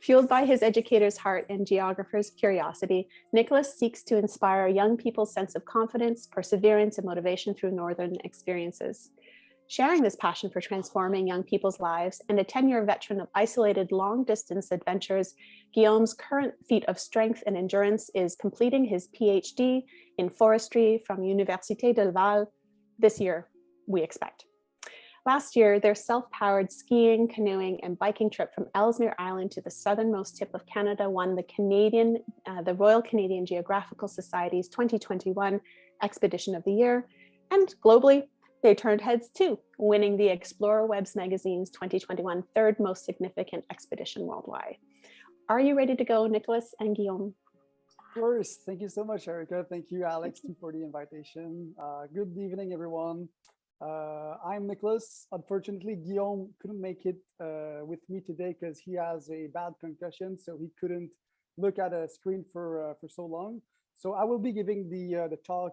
Fueled by his educator's heart and geographer's curiosity, Nicolas seeks to inspire young people's sense of confidence, perseverance, and motivation through Northern experiences. Sharing this passion for transforming young people's lives and a 10-year veteran of isolated long-distance adventures, Guillaume's current feat of strength and endurance is completing his PhD in forestry from Université de Laval this year, we expect. Last year, their self-powered skiing, canoeing, and biking trip from Ellesmere Island to the southernmost tip of Canada won the Royal Canadian Geographical Society's 2021 Expedition of the Year, and globally, they turned heads too, winning the Explorer Webs magazine's 2021 third most significant expedition worldwide. Are you ready to go, Nicolas and Guillaume? Of course. Thank you so much, Erica. Thank you, Alex, for the invitation. Good evening, everyone. I'm Nicolas. Unfortunately, Guillaume couldn't make it with me today because he has a bad concussion, so he couldn't look at a screen for so long. So I will be giving the talk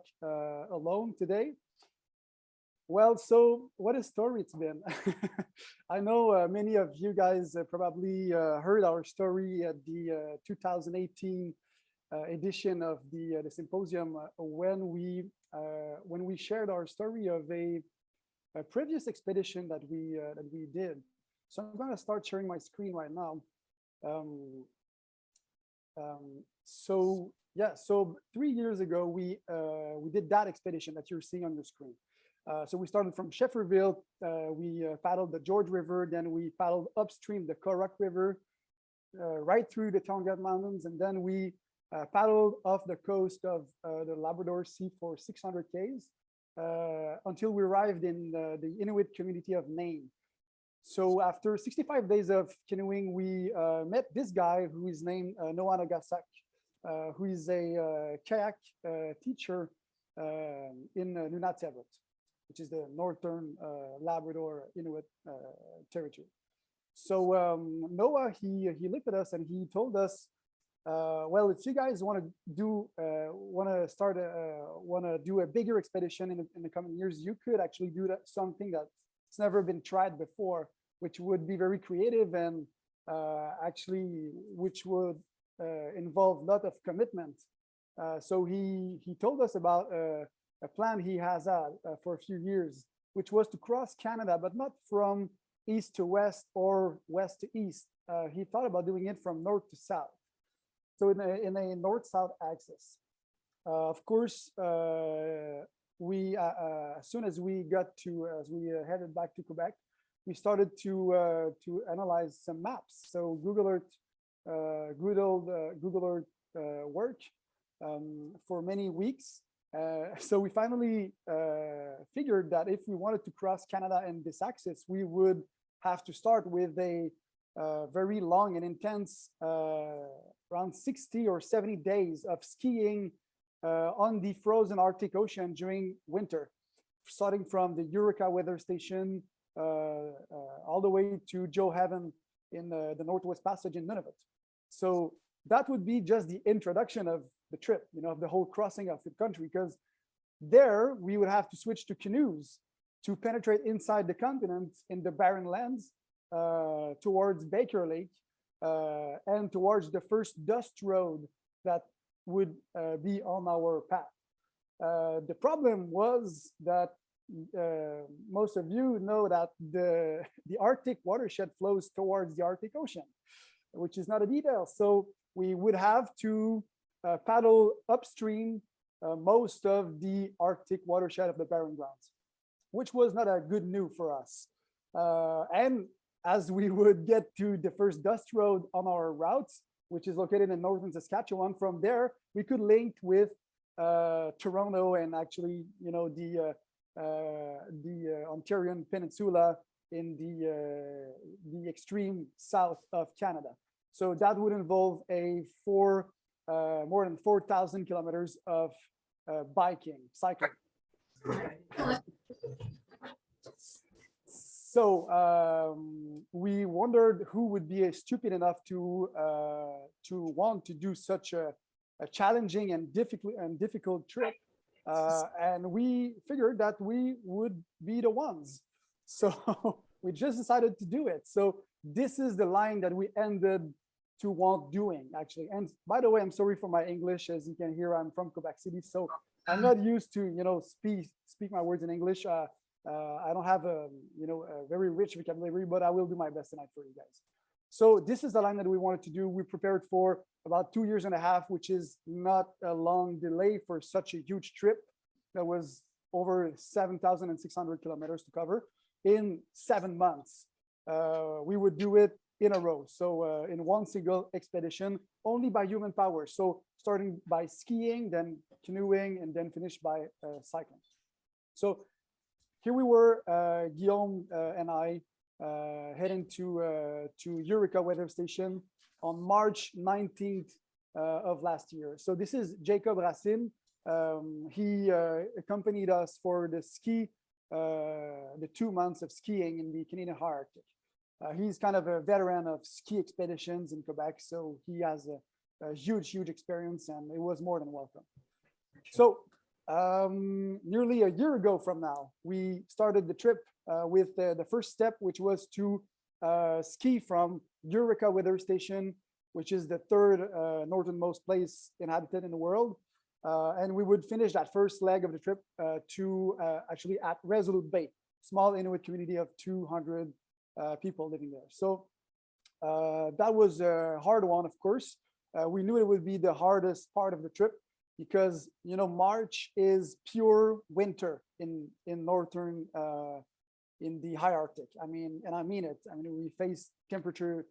alone today. Well, so what a story it's been. I know many of you guys probably heard our story at the 2018 edition of the Symposium when we shared our story of a previous expedition that we did. So I'm going to start sharing my screen right now. So 3 years ago we did that expedition that you're seeing on your screen. So we started from Shefferville, we paddled the George River, then we paddled upstream the Korak River, right through the Tonga Mountains, and then we paddled off the coast of the Labrador Sea for 600 k's until we arrived in the Inuit community of Nain. So after 65 days of canoeing, we met this guy who is named Noah Nagasak, who is a kayak teacher in Nunatsiavut, which is the northern Labrador Inuit territory. So Noah, he looked at us and he told us, well, if you guys want to do a bigger expedition in the coming years, you could actually do something that's never been tried before, which would be very creative and actually which would involve a lot of commitment. So he told us about a plan he has had for a few years, which was to cross Canada, but not from east to west or west to east. He thought about doing it from north to south. So in a north-south axis. Of course, we as soon as we headed back to Quebec, we started to analyze some maps. So Google Earth, Google Earth work for many weeks. So we finally figured that if we wanted to cross Canada in this axis, we would have to start with a very long and intense around 60 or 70 days of skiing on the frozen Arctic Ocean during winter, starting from the Eureka weather station all the way to Joe Haven in the Northwest Passage in Nunavut. So that would be just the introduction of the trip, of the whole crossing of the country, because there we would have to switch to canoes to penetrate inside the continent in the barren lands towards Baker Lake and towards the first dust road that would be on our path. The problem was that most of you know that the Arctic watershed flows towards the Arctic Ocean, which is not a detail. So we would have to paddle upstream most of the Arctic watershed of the Barren Grounds, which was not a good news for us. And as we would get to the first dust road on our routes, which is located in northern Saskatchewan, from there we could link with Toronto and actually, the Ontarian Peninsula in the extreme south of Canada. So that would involve more than 4,000 kilometers of cycling. So we wondered who would be stupid enough to want to do such a challenging and difficult trip, and we figured that we would be the ones. So we just decided to do it. So this is the line that we ended to want doing actually. And by the way, I'm sorry for my English. As you can hear, I'm from Quebec City, so I'm not used to speak my words in English. I don't have a a very rich vocabulary, but I will do my best tonight for you guys. So this is the line that we wanted to do. We prepared for about 2 years and a half, which is not a long delay for such a huge trip. That was over 7,600 kilometers to cover in 7 months. We would do it in a row. So in one single expedition, only by human power. So starting by skiing, then canoeing, and then finish by cycling. So here we were, Guillaume and I, heading to Eureka weather station on March 19th of last year. So this is Jacob Racine. He accompanied us for the 2 months of skiing in the Canadian High Arctic. He's kind of a veteran of ski expeditions in Quebec, so he has a huge experience, and it was more than welcome. So nearly a year ago from now, we started the trip with the first step, which was to ski from Eureka weather station, which is the third northernmost place inhabited in the world. And we would finish that first leg of the trip actually at Resolute Bay, small Inuit community of 200 people living there. So that was a hard one, of course. We knew it would be the hardest part of the trip because, March is pure winter in northern, in the high Arctic. I mean, and I mean it. I mean, we face temperature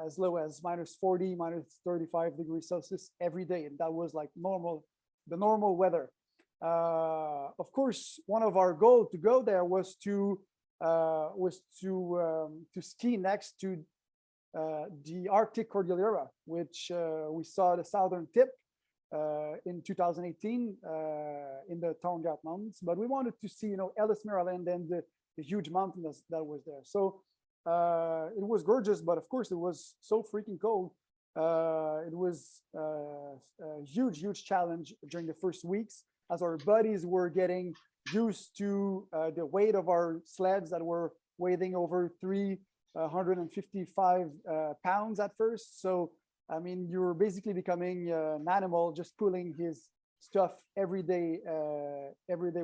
as low as -40, -35 degrees Celsius every day. And that was like the normal weather. Of course, one of our goals to go there was to ski next to the Arctic Cordillera, which we saw the southern tip in 2018 in the Tongaat Mountains. But we wanted to see, Ellesmere Island and the huge mountain that was there. So it was gorgeous, but of course it was so freaking cold. It was a huge challenge during the first weeks as our bodies were getting used to the weight of our sleds that were weighing over 355 pounds at first. So, I mean, you're basically becoming an animal, just pulling his stuff every day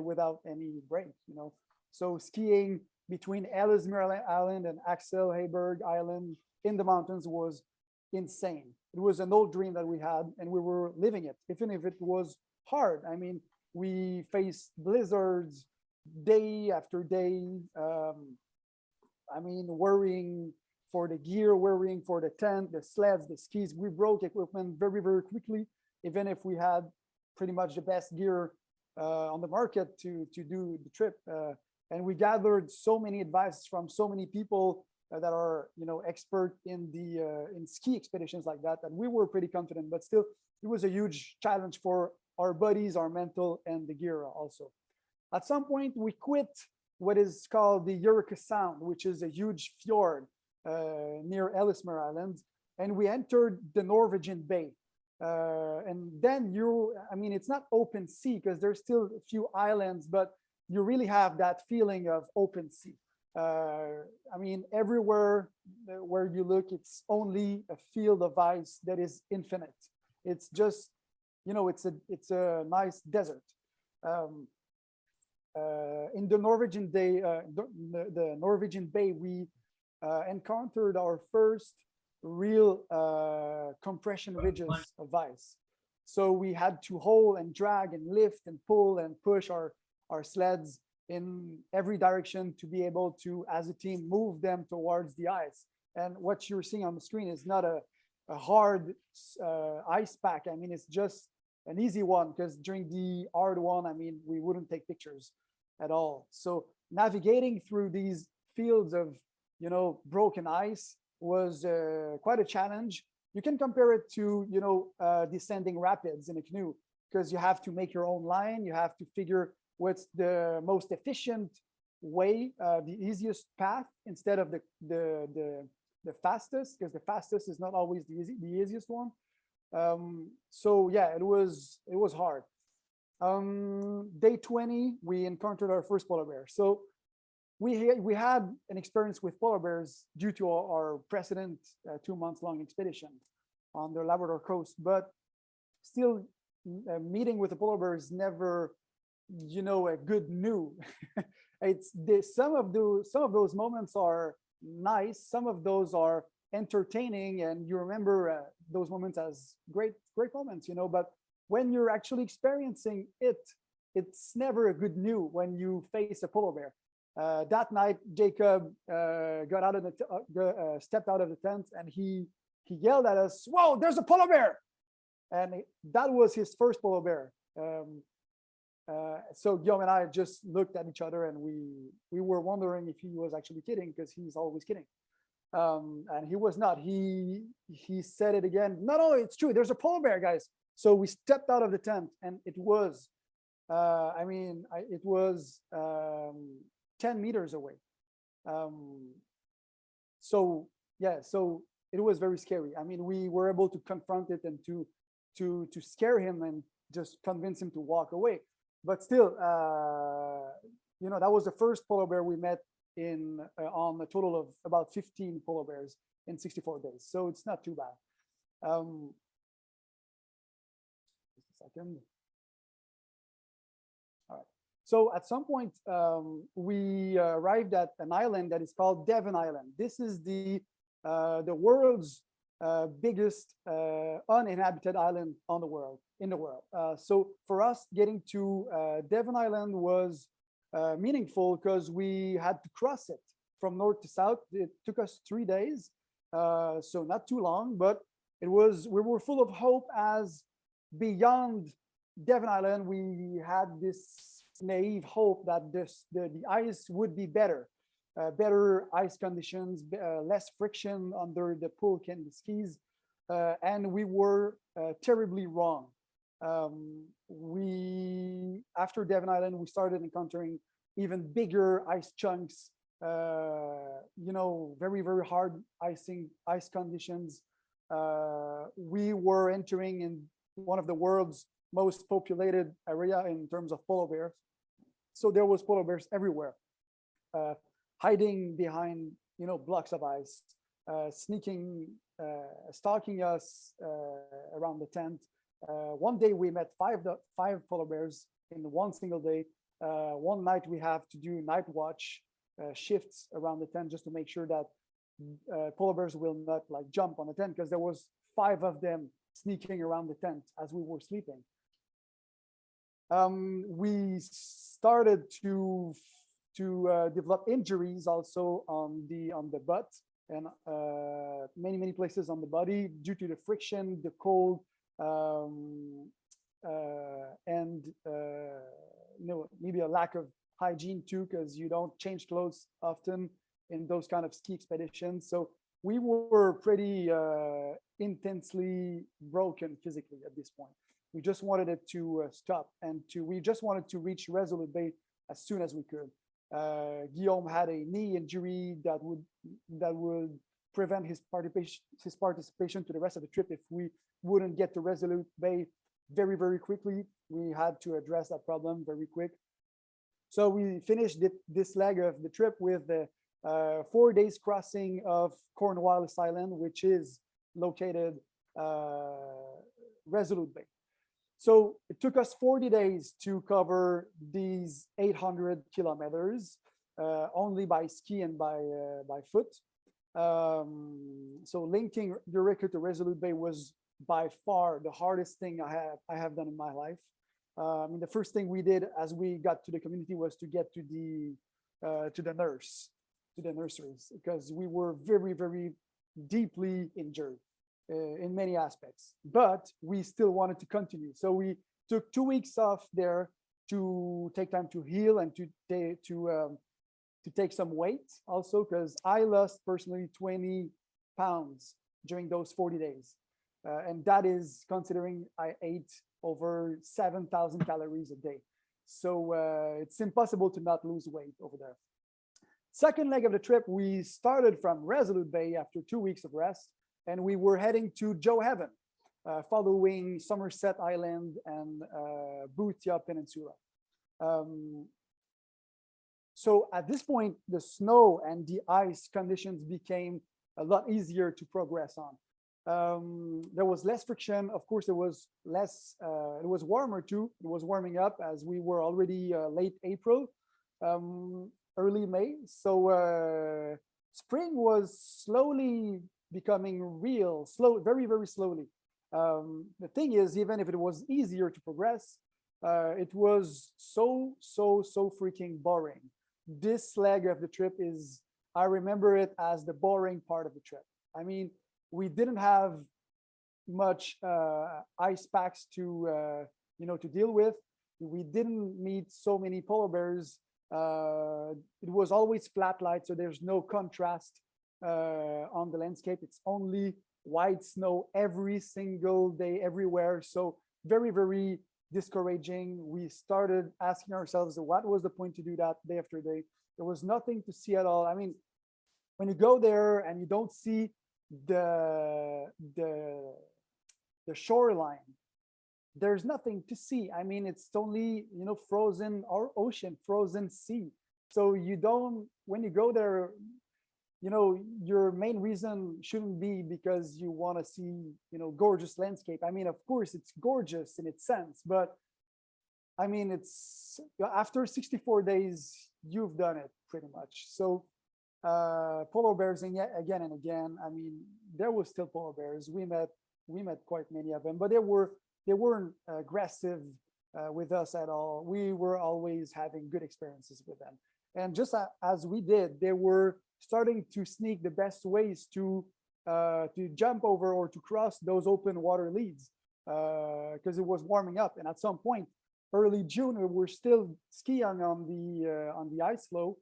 without any break, So skiing between Ellesmere Island and Axel Heiberg Island in the mountains was insane. It was an old dream that we had, and we were living it, even if it was hard. I mean, we faced blizzards day after day. I mean, worrying for the gear, worrying for the tent, the sleds, the skis. We broke equipment very quickly, even if we had pretty much the best gear on the market to do the trip. And we gathered so many advice from so many people that are, expert in in ski expeditions like that we were pretty confident. But still, it was a huge challenge for our bodies, our mental, and the gear also. At some point, we quit what is called the Eureka Sound, which is a huge fjord near Ellesmere Island, and we entered the Norwegian Bay. And then it's not open sea because there's still a few islands, but you really have that feeling of open sea. I mean, everywhere where you look, it's only a field of ice that is infinite. It's just, it's a nice desert. In the Norwegian Bay, we encountered our first real compression ridges of ice. So we had to hold and drag and lift and pull and push our sleds in every direction to be able to, as a team, move them towards the ice. And what you're seeing on the screen is not a hard ice pack. I mean, it's just an easy one, because during the hard one, I mean, we wouldn't take pictures at all. So navigating through these fields of, broken ice was quite a challenge. You can compare it to, descending rapids in a canoe, because you have to make your own line. You have to figure what's the most efficient way, the easiest path, instead of the fastest, because the fastest is not always the easiest one. So yeah, it was hard. Day 20, we encountered our first polar bear. So we had an experience with polar bears due to our precedent 2 months long expedition on the Labrador coast, but still meeting with a polar bear is never, a good new. Some of those moments are nice, some of those are entertaining, and you remember those moments as great moments, but when you're actually experiencing it, it's never a good new when you face a polar bear. That night, Jacob stepped out of the tent, and he yelled at us, "Whoa, there's a polar bear!" And that was his first polar bear. So Guillaume and I just looked at each other, and we were wondering if he was actually kidding, because he's always kidding. And he was not. He said it again. No, it's true. There's a polar bear, guys. So we stepped out of the tent, and it was, it was 10 meters away. So it was very scary. I mean, we were able to confront it and to scare him and just convince him to walk away. But still, that was the first polar bear we met on a total of about 15 polar bears in 64 days. So it's not too bad. Just a second. All right. So at some point, we arrived at an island that is called Devon Island. This is the world's biggest uninhabited island in the world. So for us, getting to Devon Island was meaningful because we had to cross it from north to south. It took us 3 days, so not too long, but we were full of hope, as beyond Devon Island, we had this naive hope that the ice would be better. Better ice conditions, less friction under the pool candy skis, and we were terribly wrong. After Devon Island, we started encountering even bigger ice chunks, very, very hard ice conditions. We were entering in one of the world's most populated area in terms of polar bears. So there was polar bears everywhere. Hiding behind, blocks of ice, stalking us around the tent. One day we met five polar bears in one single day. One night we have to do night watch shifts around the tent just to make sure that polar bears will not jump on the tent, because there was 5 of them sneaking around the tent as we were sleeping. We started to develop injuries also on the butt and many places on the body due to the friction, the cold, and maybe a lack of hygiene too, because you don't change clothes often in those kind of ski expeditions. So we were pretty intensely broken physically at this point. We just wanted it to stop, and we just wanted to reach Resolute Bay as soon as we could. Guillaume had a knee injury that would prevent his participation to the rest of the trip if we wouldn't get to Resolute Bay very, very quickly. We had to address that problem very quick. So we finished this leg of the trip with the 4 days crossing of Cornwallis Island, which is located Resolute Bay. So it took us 40 days to cover these 800 kilometers, only by ski and by foot. So linking Eureka to Resolute Bay was by far the hardest thing I have done in my life. The first thing we did as we got to the community was to get to the nurseries, because we were very, very deeply injured in many aspects, but we still wanted to continue. So we took 2 weeks off there to take time to heal and to take some weight also, because I lost personally 20 pounds during those 40 days. And that is considering I ate over 7,000 calories a day. So it's impossible to not lose weight over there. Second leg of the trip, we started from Resolute Bay after 2 weeks of rest, and we were heading to Joe Heaven, following Somerset Island and Boothia Peninsula. So at this point, the snow and the ice conditions became a lot easier to progress on. There was less friction. Of course, there was less, it was warmer too. It was warming up as we were already late April, early May. So spring was slowly becoming real, very, very slowly. The thing is, even if it was easier to progress, it was so freaking boring. This leg of the trip is, I remember it as the boring part of the trip. I mean, we didn't have much ice packs to to deal with. We didn't meet so many polar bears. It was always flat light, so there's no contrast on the landscape. It's only white snow every single day, everywhere. So very, very discouraging. We started asking ourselves, what was the point to do that day after day? There was nothing to see at all. I mean, when you go there and you don't see the shoreline, there's nothing to see. I mean, it's only frozen or ocean, frozen sea. So you don't, when you go there, your main reason shouldn't be because you want to see gorgeous landscape. I mean, of course it's gorgeous in its sense, but I mean, it's after 64 days you've done it pretty much. So polar bears, and yet again and again, I mean, there was still polar bears. We met quite many of them, but they weren't aggressive with us at all. We were always having good experiences with them, and just as we did, they were starting to sneak the best ways to jump over or to cross those open water leads because it was warming up. And at some point, early June, we were still skiing on the ice floe,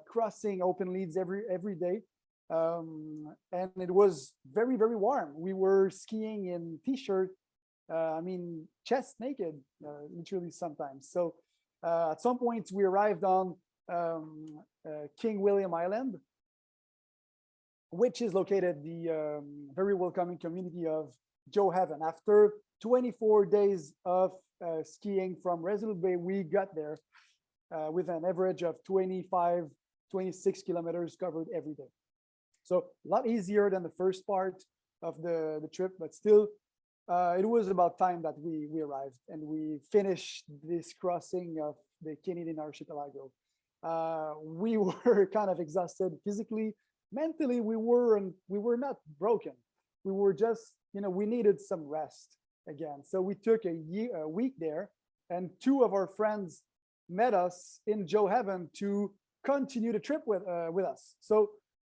crossing open leads every day. And it was very, very warm. We were skiing in t-shirt, I mean, chest naked, literally sometimes. So at some point we arrived on King William Island, which is located the very welcoming community of Joe Heaven. After 24 days of skiing from Resolute Bay, we got there with an average of 25, 26 kilometers covered every day. So a lot easier than the first part of the trip, but still, it was about time that we arrived and we finished this crossing of the Canadian Archipelago. We were kind of exhausted physically, mentally. We were not broken. We were just, we needed some rest again. So we took a week there, and two of our friends met us in Joe Heaven to continue the trip with us. So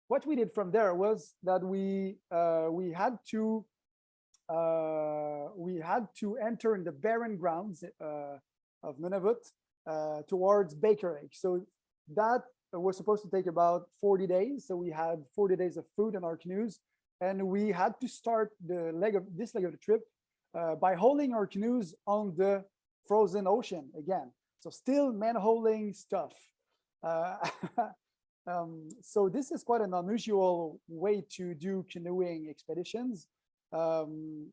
what we did from there was that we had to enter in the barren grounds of Nunavut towards Baker Lake. So that was supposed to take about 40 days. So we had 40 days of food in our canoes, and we had to start this leg of the trip by hauling our canoes on the frozen ocean again. So still manholing stuff. So this is quite an unusual way to do canoeing expeditions. When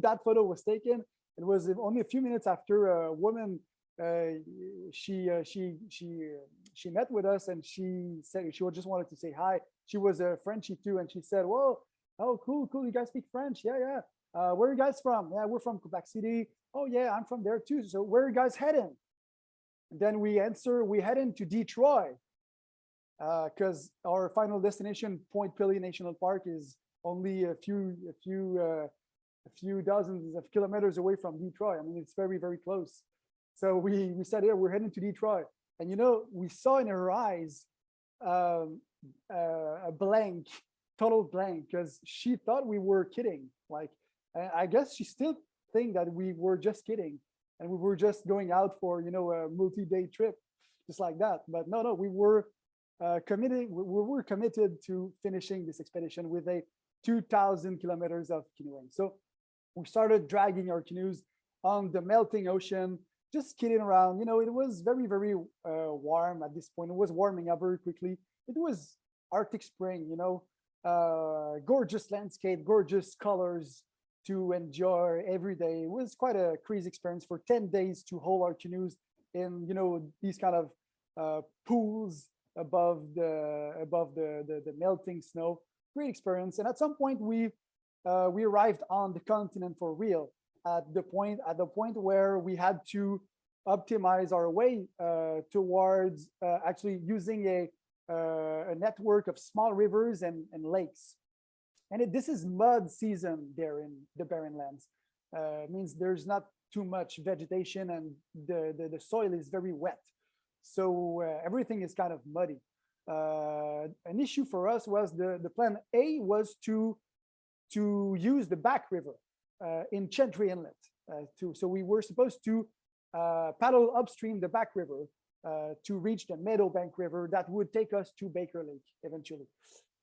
that photo was taken, it was only a few minutes after a woman she met with us, and she said she just wanted to say hi. She was a Frenchie too, and she said, "Whoa, oh cool, you guys speak French? Yeah. Where are you guys from? Yeah, we're from Quebec City. Oh yeah, I'm from there too. So where are you guys heading?" And then we answer, we head into Detroit because our final destination, Point Pelee National Park, is only a few dozens of kilometers away from Detroit. I mean, it's very, very close. So we said, yeah, we're heading to Detroit. And we saw in her eyes a blank, total blank, because she thought we were kidding. Like, I guess she still think that we were just kidding and we were just going out for a multi-day trip, just like that. But no, we were committed. We were committed to finishing this expedition with a 2,000 kilometers of canoeing. So we started dragging our canoes on the melting ocean, just kidding around. It was very, very warm at this point. It was warming up very quickly. It was Arctic spring, gorgeous landscape, gorgeous colors to enjoy every day. It was quite a crazy experience for 10 days to haul our canoes in, these kind of pools above the melting snow. Great experience. And at some point, we arrived on the continent for real. At the point where we had to optimize our way towards actually using a network of small rivers and lakes. And this is mud season there in the Barren Lands. Means there's not too much vegetation and the soil is very wet. So everything is kind of muddy. An issue for us was the plan A was to use the back river in Chantry Inlet. So we were supposed to paddle upstream the back river to reach the Meadowbank River that would take us to Baker Lake eventually.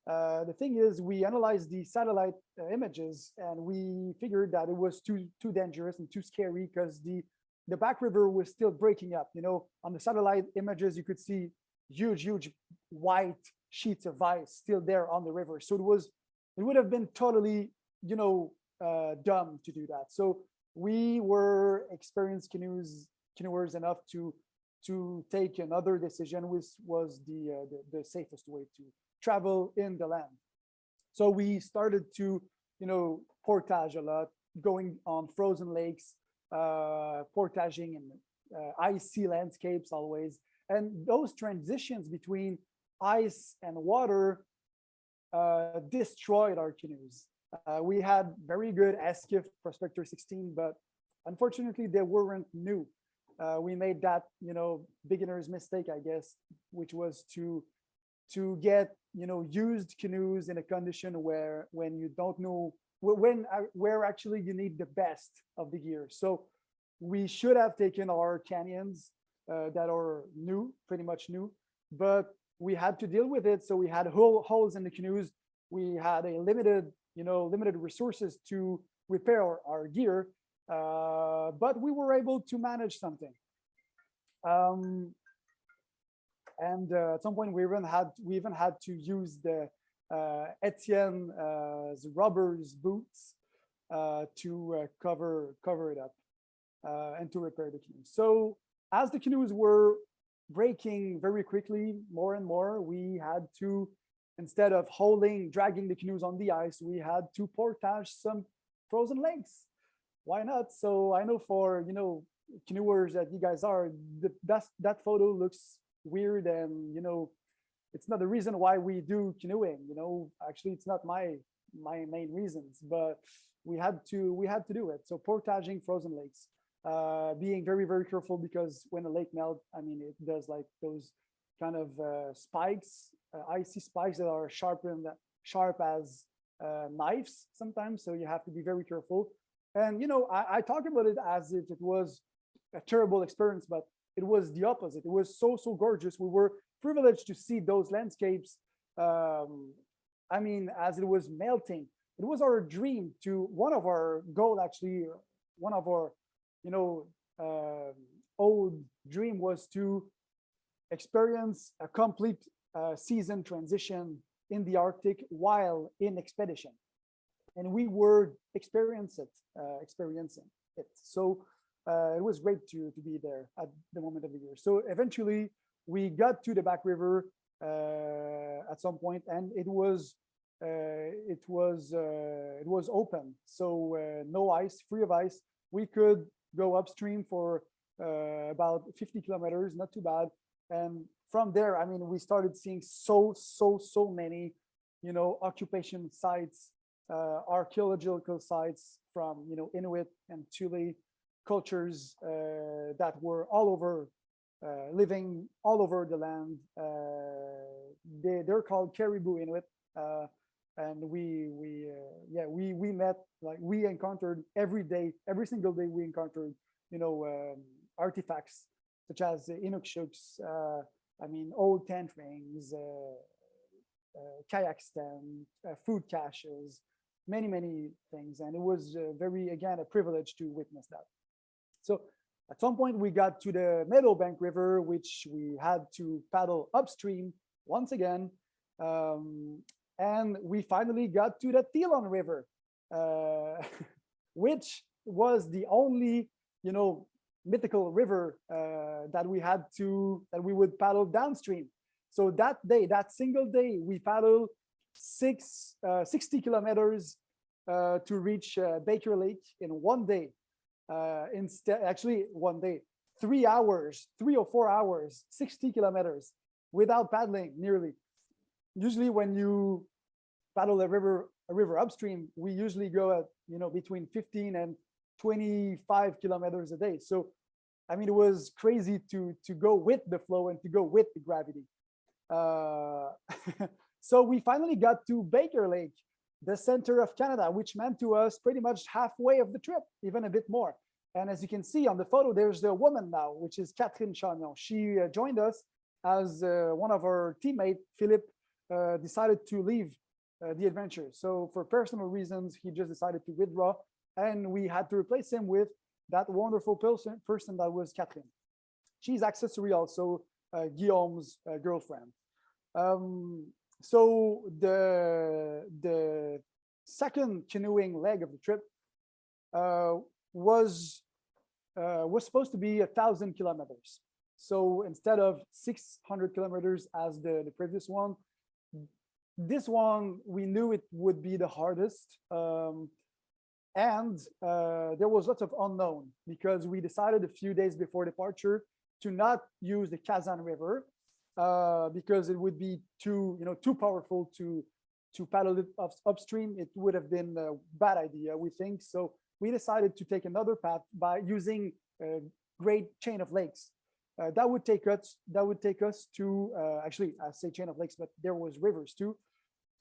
The thing is, we analyzed the satellite images and we figured that it was too dangerous and too scary because the back river was still breaking up. You know, on the satellite images, you could see huge white sheets of ice still there on the river. So it would have been totally, dumb to do that. So we were experienced canoers enough to take another decision, which was the safest way to travel in the land. So we started to, portage a lot, going on frozen lakes, portaging in icy landscapes always. And those transitions between ice and water destroyed our canoes. We had very good Skiff Prospector 16, but unfortunately they weren't new. We made that, beginner's mistake, I guess, which was to get, used canoes in a condition where when you don't know where actually you need the best of the gear. So we should have taken our canyons that are new, pretty much new, but we had to deal with it. So we had holes in the canoes. We had a limited resources to repair our gear, but we were able to manage something. And at some point, we even had to use the Etienne's rubbers boots to cover it up and to repair the canoe. So as the canoes were breaking very quickly, more and more, we had to, instead of dragging the canoes on the ice, we had to portage some frozen lakes. Why not? So I know for canoers that you guys are, that photo looks weird, and it's not the reason why we do canoeing. Actually, it's not my main reasons, but we had to do it. So portaging frozen lakes, being very, very careful, because when a lake melts, I mean, it does like those kind of spikes, icy spikes that are sharp as knives sometimes. So you have to be very careful. And I talk about it as if it was a terrible experience, but it was the opposite. It was so gorgeous. We were privileged to see those landscapes. I mean, as it was melting, it was our dream to, one of our goal, actually, one of our old dream was to experience a complete season transition in the Arctic while in expedition, and we were experiencing it. So it was great to be there at the moment of the year. So eventually we got to the back river at some point, and it was open. So no ice, free of ice. We could go upstream for about 50 kilometers, not too bad. And from there, I mean, we started seeing so many, occupation sites, archaeological sites from, Inuit and Thule cultures that were all over, living all over the land. They're called Caribou Inlet. And we met, like, we encountered every single day we encountered, artifacts such as Inukshuks, old tent rings, kayak stand, food caches, many things. And it was very, again, a privilege to witness that. So at some point we got to the Meadowbank River, which we had to paddle upstream once again. And we finally got to the Thelon River, which was the only, mythical river that we would paddle downstream. So that day, that single day, we paddled 60 kilometers to reach Baker Lake in one day. Instead, actually, one day, 3 hours, 3 or 4 hours, 60 kilometers without paddling nearly. Usually when you paddle a river upstream, we usually go at, between 15 and 25 kilometers a day. So, I mean, it was crazy to go with the flow and to go with the gravity. So we finally got to Baker Lake, the center of Canada, which meant to us pretty much halfway of the trip, even a bit more. And as you can see on the photo, there's the woman now, which is Catherine Chagnon. She joined us as one of our teammates. Philippe decided to leave the adventure. So for personal reasons, he just decided to withdraw, and we had to replace him with that wonderful person that was Catherine. She's accessory also Guillaume's girlfriend. So the second canoeing leg of the trip was supposed to be 1,000 kilometers. So instead of 600 kilometers as the previous one, this one we knew it would be the hardest. And there was lots of unknown because we decided a few days before departure to not use the Kazan River because it would be too powerful to paddle it upstream. It would have been a bad idea, we think. So we decided to take another path by using a great chain of lakes. That would take us to actually, I say chain of lakes, but there was rivers too.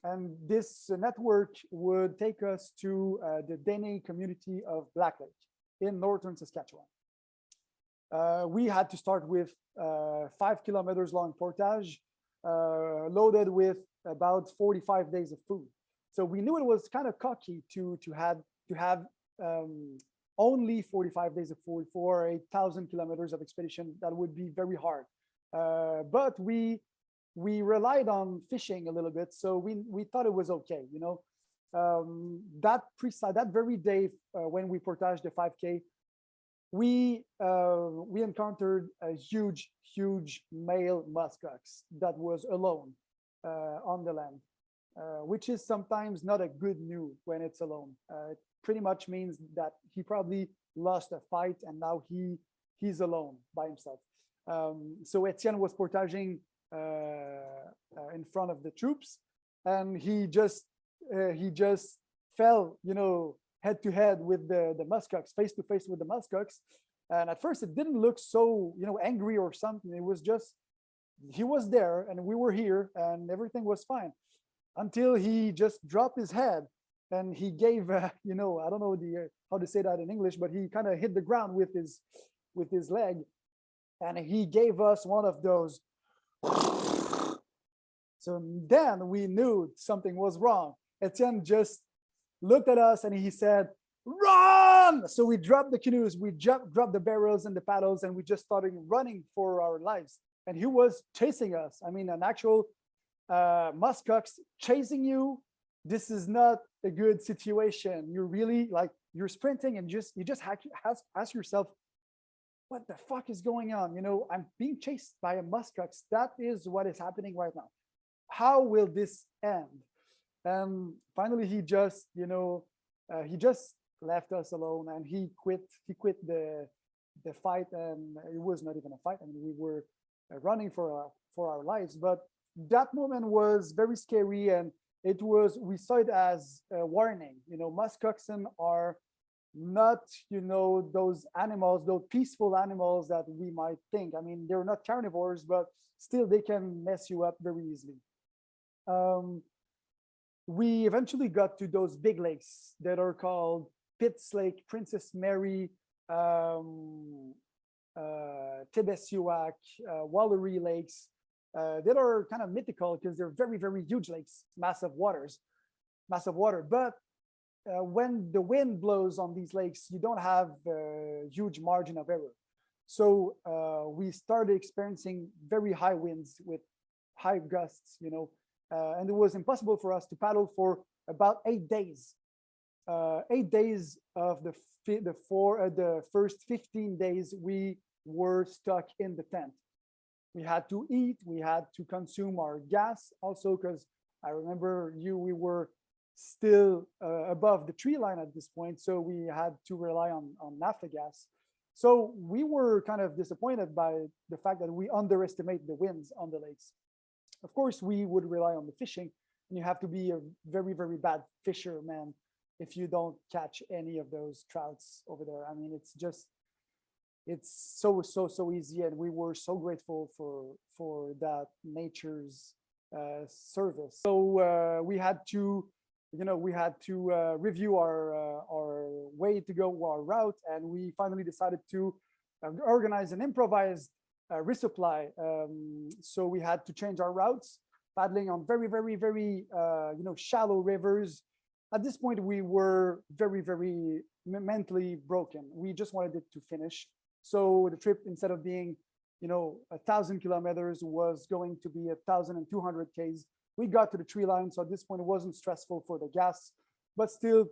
And this network would take us to the Dene community of Black Lake in northern Saskatchewan. We had to start with 5 kilometers long portage loaded with about 45 days of food. So we knew it was kind of cocky to have only 45 days of food for 1,000 kilometers of expedition. That would be very hard. But we relied on fishing a little bit, so we thought it was okay. That very day when we portaged the 5K, we encountered a huge male muskox that was alone on the land, which is sometimes not a good news when it's alone. It pretty much means that he probably lost a fight and now he's alone by himself. So Etienne was portaging in front of the troops, and he just fell, head to head with the muskox, face to face with the muskox. And at first it didn't look so, angry or something. It was just, he was there and we were here and everything was fine until he just dropped his head and he gave, I don't know how to say that in English, but he kind of hit the ground with his leg, and he gave us one of those. So then we knew something was wrong. Etienne just looked at us and he said, "Run!" So we dropped the canoes, we dropped the barrels and the paddles, and we just started running for our lives. And he was chasing us. I mean, an actual muskox chasing you. This is not a good situation. You're really you're sprinting and you just ask yourself, what the fuck is going on? I'm being chased by a muskox. That is what is happening right now. How will this end? And finally, he just left us alone and he quit the fight. And it was not even a fight. I mean, we were running for our lives. But that moment was very scary, and we saw it as a warning. Muskoxen are not, those animals, those peaceful animals that we might think. I mean, they're not carnivores, but still they can mess you up very easily. We eventually got to those big lakes that are called Pitts Lake, Princess Mary, Tebesiuak, Wallery Lakes, that are kind of mythical because they're very, very huge lakes, massive water. But when the wind blows on these lakes, you don't have a huge margin of error. So we started experiencing very high winds with high gusts, and it was impossible for us to paddle for about 8 days. 8 days of the first 15 days, we were stuck in the tent. We had to eat, we had to consume our gas also, because I remember we were still above the tree line at this point, so we had to rely on naphtha gas. So we were kind of disappointed by the fact that we underestimate the winds on the lakes. Of course, we would rely on the fishing, and you have to be a very, very bad fisherman if you don't catch any of those trouts over there. I mean, it's so easy, and we were so grateful for that nature's service. So we had to review our way to go, our route, and we finally decided to organize an improvised resupply. So we had to change our routes, paddling on very, very, very shallow rivers. At this point, we were very, very mentally broken. We just wanted it to finish. So the trip, instead of being 1,000 kilometers, was going to be 1,200 k's. We got to the tree line, so at this point it wasn't stressful for the gas, but still,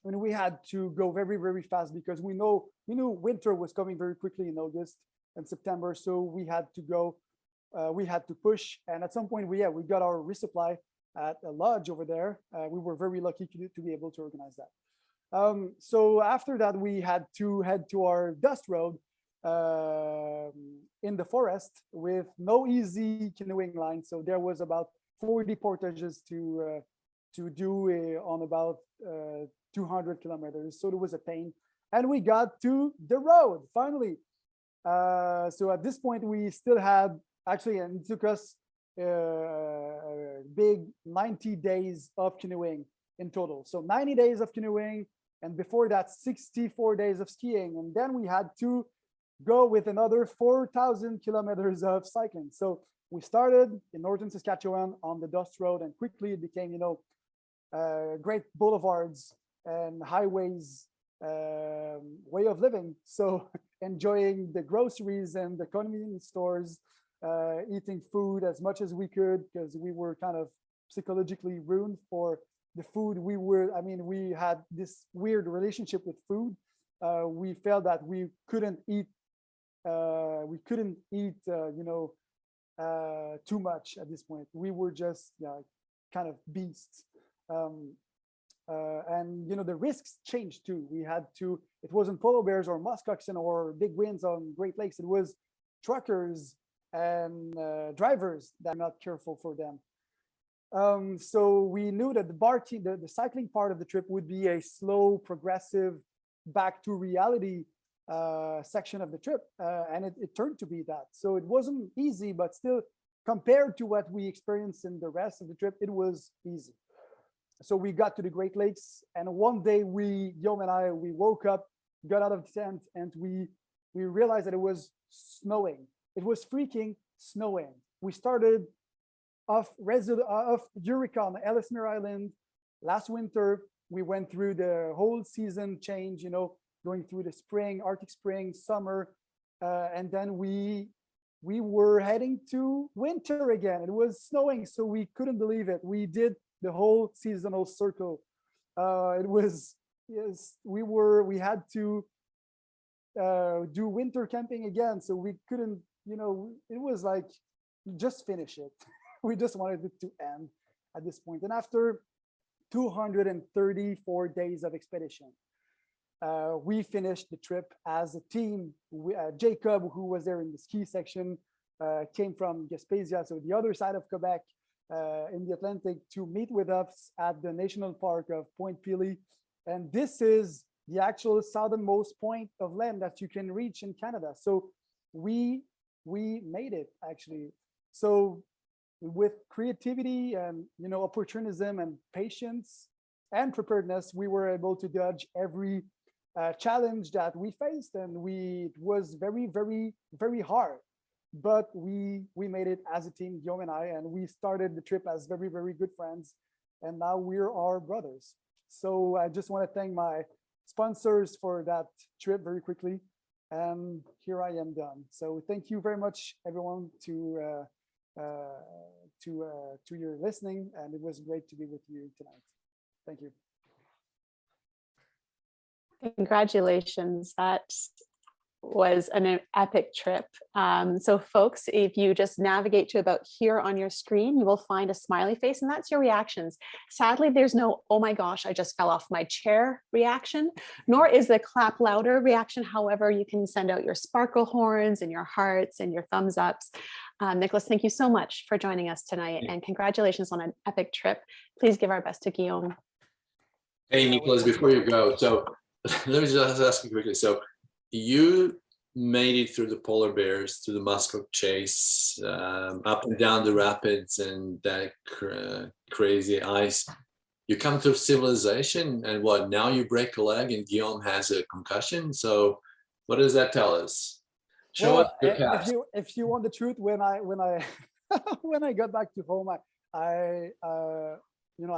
we had to go very, very fast, because we knew winter was coming very quickly in August and September. So we had to go, we had to push, and at some point we got our resupply at a lodge over there. We were very lucky to be able to organize that. So after that, we had to head to our dust road in the forest with no easy canoeing line. So there was about 40 portages to do on about 200 kilometers. So it was a pain. And we got to the road finally. So at this point, we still had, actually, and it took us a big 90 days of canoeing in total. So 90 days of canoeing, and before that, 64 days of skiing. And then we had to go with another 4,000 kilometers of cycling. So we started in northern Saskatchewan on the dust road, and quickly it became, great boulevards and highways, way of living. So enjoying the groceries and the convenience stores, eating food as much as we could, because we were kind of psychologically ruined for the food. We had this weird relationship with food. We felt that we couldn't eat too much at this point. We were just kind of beasts. And the risks changed too. It wasn't polar bears or muskoxen or big winds on Great Lakes. It was truckers and drivers that are not careful for them. So we knew that the cycling part of the trip would be a slow, progressive, back to reality section of the trip, and it turned to be that. So it wasn't easy, but still, compared to what we experienced in the rest of the trip, it was easy. So we got to the Great Lakes, and one day Guillaume and I, we woke up, got out of the tent, and we realized that it was snowing. It was freaking snowing. We started off Eureka, Ellesmere Island last winter. We went through the whole season change, going through the spring, Arctic spring, summer, and then we were heading to winter again. It was snowing, so we couldn't believe it. We did the whole seasonal circle. We had to do winter camping again, so we couldn't, it was like, just finish it. We just wanted it to end at this point. And after 234 days of expedition, we finished the trip as a team. Jacob, who was there in the ski section, came from Gaspesia, so the other side of Quebec, in the Atlantic, to meet with us at the National Park of Point Pelee. And this is the actual southernmost point of land that you can reach in Canada. So we made it, actually. So with creativity and opportunism and patience and preparedness, we were able to dodge every challenge that we faced, and it was very, very, very hard, but we made it as a team, Guillaume and I, and we started the trip as very, very good friends, and now we're our brothers. So I just want to thank my sponsors for that trip very quickly, and here I am done. So thank you very much, everyone, to your listening, and it was great to be with you tonight. Thank you. Congratulations. That was an epic trip. So folks, if you just navigate to about here on your screen, you will find a smiley face, and that's your reactions. Sadly, there's no, oh my gosh, I just fell off my chair reaction, nor is the clap louder reaction. However, you can send out your sparkle horns and your hearts and your thumbs ups. Nicolas, thank you so much for joining us tonight, and congratulations on an epic trip. Please give our best to Guillaume. Hey, Nicolas, before you go, so let me just ask you quickly. So you made it through the polar bears, through the muskox chase, up and down the rapids and that crazy ice. You come to civilization, and what? Now you break a leg, and Guillaume has a concussion. So what does that tell us? Show us your past. If you want the truth, when I when I got back to home, I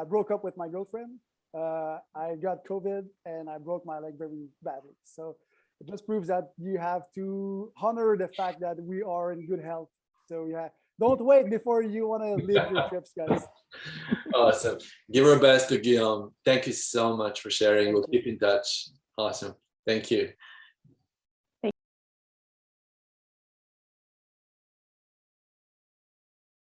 broke up with my girlfriend. I got COVID and I broke my leg very badly. So it just proves that you have to honor the fact that we are in good health. So yeah, don't wait before you want to live your trips, guys. Awesome. Give our best to Guillaume. Thank you so much for sharing. We'll keep in touch. Awesome. Thank you.